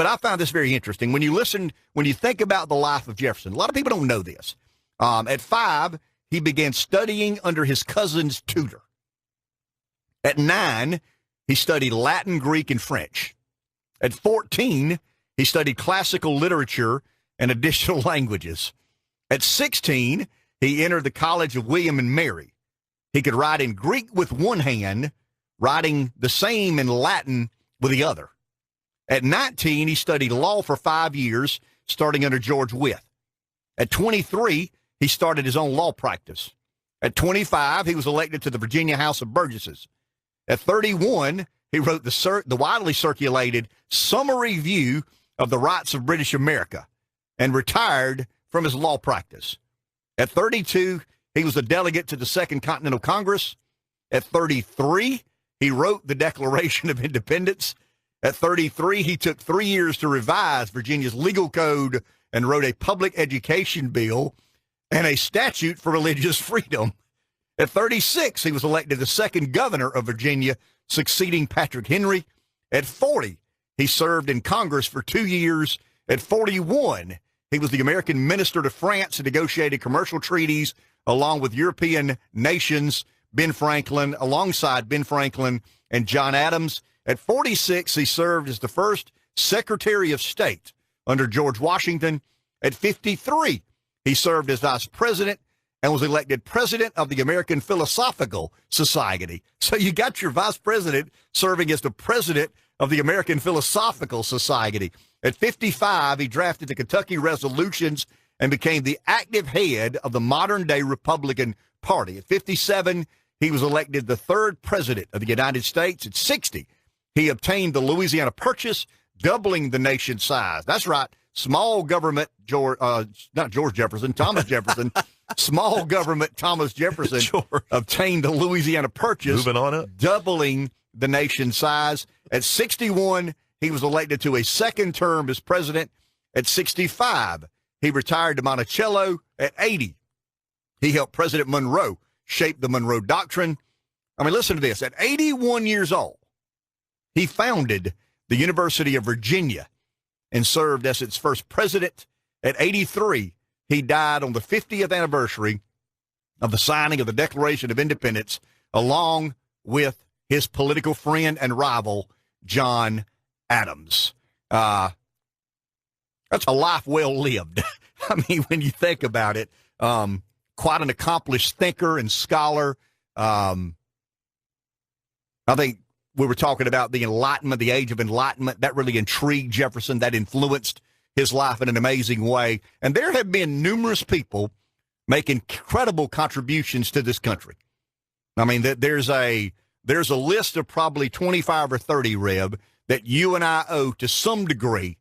but I found this very interesting. When you think about the life of Jefferson, a lot of people don't know this. At 5, he began studying under his cousin's tutor. At 9, he studied Latin, Greek, and French. At 14, he studied classical literature and additional languages. At 16, he entered the College of William and Mary. He could write in Greek with one hand, writing the same in Latin with the other. At 19, he studied law for 5 years, starting under George Wythe. At 23, he started his own law practice. At 25, he was elected to the Virginia House of Burgesses. At 31, he wrote the widely circulated Summary View of the Rights of British America and retired from his law practice. At 32, he was a delegate to the Second Continental Congress. At 33, he wrote the Declaration of Independence. At 33, he took 3 years to revise Virginia's legal code and wrote a public education bill and a statute for religious freedom. At 36, he was elected the second governor of Virginia, succeeding Patrick Henry. At 40, he served in Congress for 2 years. At 41, he was the American minister to France and negotiated commercial treaties along with European nations, alongside Ben Franklin and John Adams. At 46, he served as the first Secretary of State under George Washington. At 53, he served as vice president and was elected president of the American Philosophical Society. So you got your vice president serving as the president of the American Philosophical Society. At 55, he drafted the Kentucky Resolutions and became the active head of the modern-day Republican Party. At 57, he was elected the third president of the United States. At 60, he obtained the Louisiana Purchase, doubling the nation's size. That's right. Small government, not George Jefferson, Thomas Jefferson. Small government Thomas Jefferson obtained the Louisiana Purchase, moving on up, doubling the nation's size. At 61, he was elected to a second term as president. At 65, he retired to Monticello. At 80, he helped President Monroe shape the Monroe Doctrine. I mean, listen to this. At 81 years old, he founded the University of Virginia and served as its first president. At 83, he died on the 50th anniversary of the signing of the Declaration of Independence, along with his political friend and rival, John Adams. That's a life well lived. I mean, when you think about it, quite an accomplished thinker and scholar. I think we were talking about the Enlightenment, the Age of Enlightenment. That really intrigued Jefferson. That influenced his life in an amazing way. And there have been numerous people make incredible contributions to this country. I mean, there's a list of probably 25 or 30, Reb, that you and I owe to some degree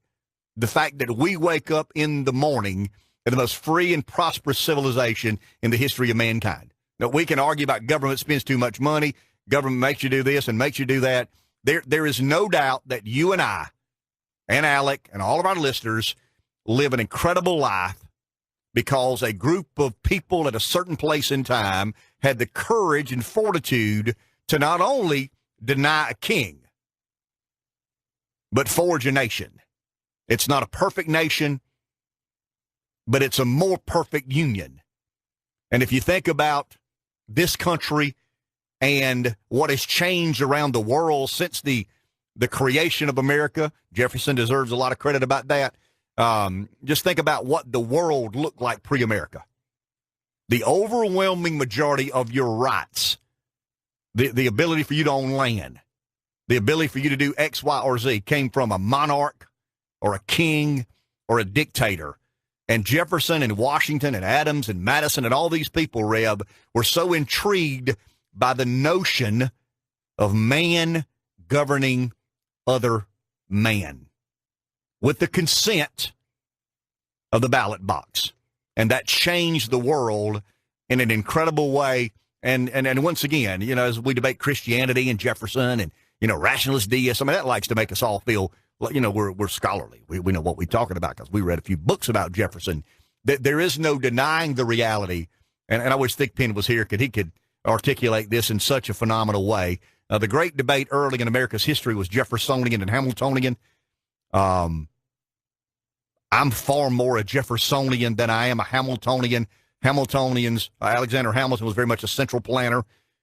the fact that we wake up in the morning in the most free and prosperous civilization in the history of mankind. Now, we can argue about government spends too much money, government makes you do this and makes you do that. There is no doubt that you and I and Alec and all of our listeners live an incredible life because a group of people at a certain place in time had the courage and fortitude to not only deny a king, but forge a nation. It's not a perfect nation, but it's a more perfect union. And if you think about this country and what has changed around the world since the creation of America, Jefferson deserves a lot of credit about that. Just think about what the world looked like pre-America. The overwhelming majority of your rights, the ability for you to own land, the ability for you to do X, Y, or Z came from a monarch or a king or a dictator. And Jefferson and Washington and Adams and Madison and all these people, Reb, were so intrigued by the notion of man governing other man with the consent of the ballot box. And that changed the world in an incredible way. And once again, you know, as we debate Christianity and Jefferson and, you know, rationalist deists, I mean, that likes to make us all feel, you know, we're scholarly. We know what we're talking about because we read a few books about Jefferson. There is no denying the reality. And I wish Thigpen was here because he could articulate this in such a phenomenal way. The great debate early in America's history was Jeffersonian and Hamiltonian. I'm far more a Jeffersonian than I am a Hamiltonian. Alexander Hamilton was very much a central planner.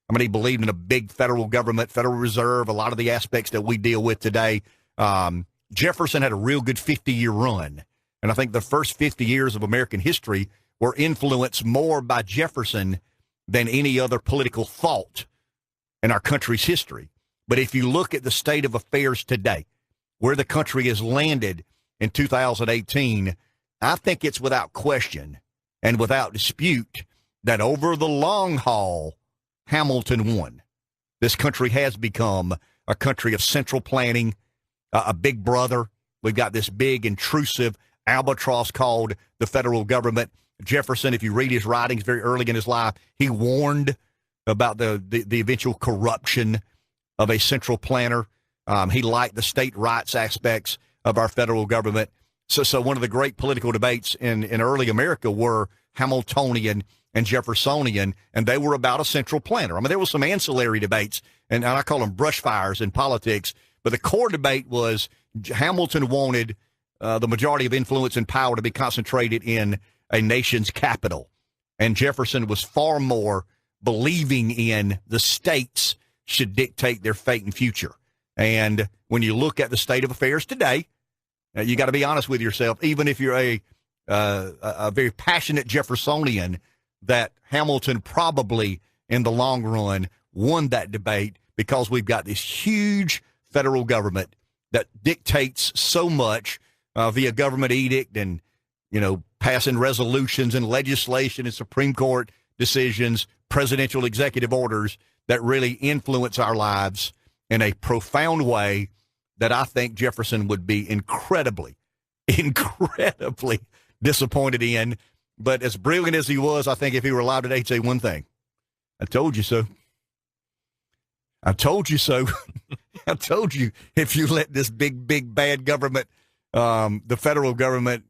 I mean, he believed in a big federal government, Federal Reserve, a lot of the aspects that we deal with today. Jefferson had a real good 50-year run. And I think the first 50 years of American history were influenced more by Jefferson than any other political thought in our country's history. But if you look at the state of affairs today, where the country has landed in 2018, I think it's without question and without dispute that over the long haul, Hamilton won. This country has become a country of central planning, a big brother. We've got this big, intrusive albatross called the federal government. Jefferson, if you read his writings very early in his life, he warned about the eventual corruption of a central planner. He liked the state rights aspects of our federal government. So one of the great political debates in early America were Hamiltonian and Jeffersonian, and they were about a central planner. I mean, there was some ancillary debates, and I call them brush fires in politics, but the core debate was Hamilton wanted the majority of influence and power to be concentrated in a nation's capital, and Jefferson was far more believing in the states should dictate their fate and future. And when you look at the state of affairs today, you got to be honest with yourself, even if you're a very passionate Jeffersonian, that Hamilton probably in the long run won that debate because we've got this huge federal government that dictates so much via government edict and, passing resolutions and legislation and Supreme Court decisions, presidential executive orders that really influence our lives in a profound way that I think Jefferson would be incredibly disappointed in. But as brilliant as he was, I think if he were alive today, he'd say one thing: I told you so. I told you so. I told you if you let this big, bad government, the federal government,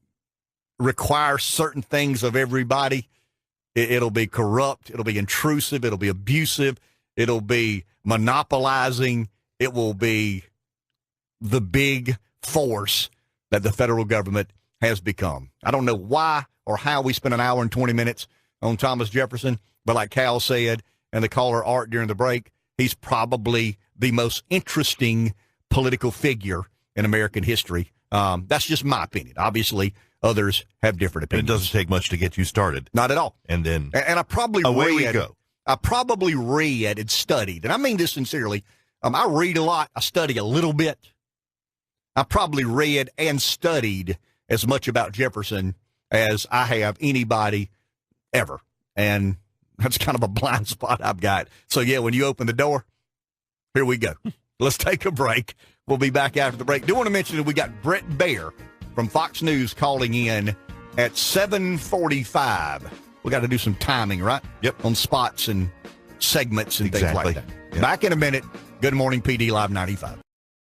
require certain things of everybody, it'll be corrupt, it'll be intrusive, it'll be abusive, it'll be monopolizing, it will be the big force that the federal government has become. I don't know why or how we spent an hour and 20 minutes on Thomas Jefferson, but like Cal said, and the caller Art during the break, he's probably the most interesting political figure in American history. That's just my opinion. Obviously, others have different opinions. And it doesn't take much to get you started. Not at all. And then I probably away read, we go. I probably read and studied, and I mean this sincerely. I read a lot. I study a little bit. I probably read and studied as much about Jefferson as I have anybody ever. And that's kind of a blind spot I've got. So, yeah, when you open the door, here we go. Let's take a break. We'll be back after the break. Do want to mention that we got Brett Baer from Fox News calling in at 7:45. We got to do some timing, right? Yep. On spots and segments and things Exactly. like that. Yep. Back in a minute. Good morning, PD Live 95.